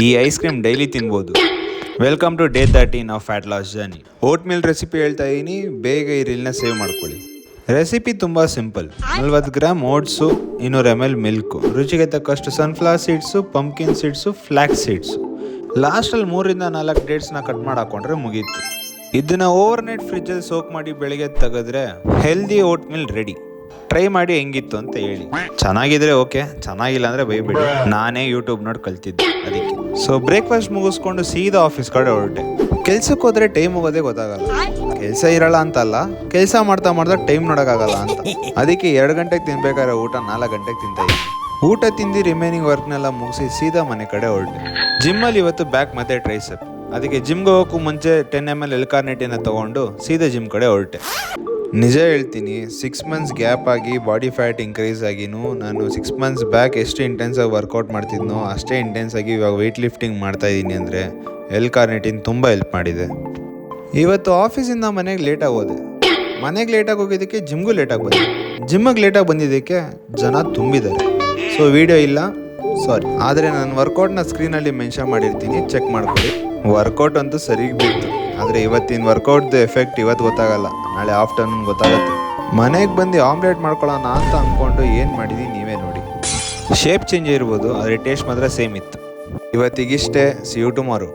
ಈ ice cream daily ತಿನ್ಬೋದು. Welcome to day 13 of fat loss journey. Oatmeal recipe ಹೇಳ್ತಾ ಇದೀನಿ, ಬೇಗ ಈ ರೀಲ್ನ ಸೇವ್ ಮಾಡ್ಕೊಳ್ಳಿ. ರೆಸಿಪಿ ತುಂಬ simple. 40 gram oats, 200 ml milk, ರುಚಿಗೆ ತಕ್ಕಷ್ಟು sunflower seeds, pumpkin seeds, flax seeds. ಲಾಸ್ಟಲ್ಲಿ 3 ರಿಂದ 4 ಡೇಟ್ಸ್ನ ಕಟ್ ಮಾಡಿ ಹಾಕೊಂಡ್ರೆ ಮುಗೀತು. ಇದನ್ನ ಓವರ್ ನೈಟ್ ಫ್ರಿಜ್ಜಲ್ಲಿ ಸೋಕ್ ಮಾಡಿ ಬೆಳಗ್ಗೆ ತೆಗೆದ್ರೆ healthy vote mill ready. Try ಮಾಡಿ ಹೆಂಗಿತ್ತು ಅಂತ ಹೇಳಿ. ಚೆನ್ನಾಗಿದ್ರೆ ಓಕೆ, ಚೆನ್ನಾಗಿಲ್ಲ ಅಂದರೆ ಬೈಬೇಡಿ. ನಾನೇ ಯೂಟ್ಯೂಬ್ ನೋಡಿ ಕಲ್ತಿದ್ದೆ ಅದಕ್ಕೆ. ಸೊ ಬ್ರೇಕ್ಫಾಸ್ಟ್ ಮುಗಿಸ್ಕೊಂಡು ಸೀದಾ ಆಫೀಸ್ ಕಡೆ ಹೊರಟೆ. ಕೆಲ್ಸಕ್ಕೆ ಹೋದ್ರೆ ಟೈಮ್ ಹೋಗೋದೇ ಗೊತ್ತಾಗಲ್ಲ. ಕೆಲಸ ಇರಲ್ಲ ಅಂತಲ್ಲ, ಕೆಲಸ ಮಾಡ್ತಾ ಮಾಡ್ತಾ ಟೈಮ್ ನೋಡೋಕ್ಕಾಗಲ್ಲ ಅಂತ. ಅದಕ್ಕೆ 2 ಗಂಟೆಗೆ ತಿನ್ಬೇಕಾದ್ರೆ ಊಟ 4 ಗಂಟೆಗೆ ತಿಂತಾ ಇದ್ದೀನಿ. ಊಟ ತಿಂದು ರಿಮೈನಿಂಗ್ ವರ್ಕ್ನೆಲ್ಲ ಮುಗಿಸಿ ಸೀದಾ ಮನೆ ಕಡೆ ಹೊರಟೆ. ಜಿಮ್ಮಲ್ಲಿ ಇವತ್ತು ಬ್ಯಾಕ್ ಮತ್ತೆ ಟ್ರೈಸೆಪ್. ಅದಕ್ಕೆ ಜಿಮ್ಗೆ ಹೋಗೋಕ್ಕೂ ಮುಂಚೆ 10 ml ಎಲ್ಕಾರ್ನೆಟಿನ ತೊಗೊಂಡು ಸೀದಾ ಜಿಮ್ ಕಡೆ ಹೊರಟೆ. ನಿಜ ಹೇಳ್ತೀನಿ, 6 ಮಂತ್ಸ್ ಗ್ಯಾಪ್ ಆಗಿ ಬಾಡಿ ಫ್ಯಾಟ್ ಇನ್ಕ್ರೀಸ್ ಆಗಿನೂ ನಾನು 6 ಮಂತ್ಸ್ ಬ್ಯಾಕ್ ಎಷ್ಟು ಇಂಟೆನ್ಸಾಗಿ ವರ್ಕೌಟ್ ಮಾಡ್ತಿದ್ನೋ ಅಷ್ಟೇ ಇಂಟೆನ್ಸಾಗಿ ಇವಾಗ ವೆಯ್ಟ್ ಲಿಫ್ಟಿಂಗ್ ಮಾಡ್ತಾಯಿದ್ದೀನಿ. ಅಂದರೆ ಎಲ್ಕಾರ್ನೆಟಿನ್ ತುಂಬ ಹೆಲ್ಪ್ ಮಾಡಿದೆ. ಇವತ್ತು ಆಫೀಸಿಂದ ಮನೆಗೆ ಲೇಟಾಗಿ ಹೋದೆ. ಮನೆಗೆ ಲೇಟಾಗಿ ಹೋಗಿದ್ದಕ್ಕೆ ಜಿಮ್ಗೂ ಲೇಟಾಗಿ ಬಂದೆ. ಜಿಮ್ಮಿಗೆ ಲೇಟಾಗಿ ಬಂದಿದ್ದಕ್ಕೆ ಜನ ತುಂಬಿದ್ದಾರೆ. ಸೊ ವಿಡಿಯೋ ಇಲ್ಲ, ಸಾರಿ. ಆದರೆ ನಾನು ವರ್ಕೌಟ್ನ ಸ್ಕ್ರೀನಲ್ಲಿ ಮೆನ್ಷನ್ ಮಾಡಿರ್ತೀನಿ, ಚೆಕ್ ಮಾಡ್ಕೊಳ್ಳಿ. ವರ್ಕೌಟ್ ಅಂತೂ ಸರಿಗೆ ಬಿತ್ತು. ಆದರೆ ಇವತ್ತಿನ ವರ್ಕೌಟ್ದು ಎಫೆಕ್ಟ್ ಇವತ್ತು ಗೊತ್ತಾಗಲ್ಲ, ನಾಳೆ ಆಫ್ಟರ್ನೂನ್ ಗೊತ್ತಾಗುತ್ತೆ. ಮನೆಗೆ ಬಂದು ಆಮ್ಲೆಟ್ ಮಾಡ್ಕೊಳ್ಳೋಣ ಅಂತ ಅಂದ್ಕೊಂಡು ಏನು ಮಾಡಿದ್ದೀನಿ ನೀವೇ ನೋಡಿ. ಶೇಪ್ ಚೇಂಜ್ ಇರ್ಬೋದು, ಆದರೆ ಟೇಸ್ಟ್ ಮಾತ್ರ ಸೇಮ್ ಇತ್ತು. ಇವತ್ತಿಗಿಷ್ಟೇ. See you tomorrow.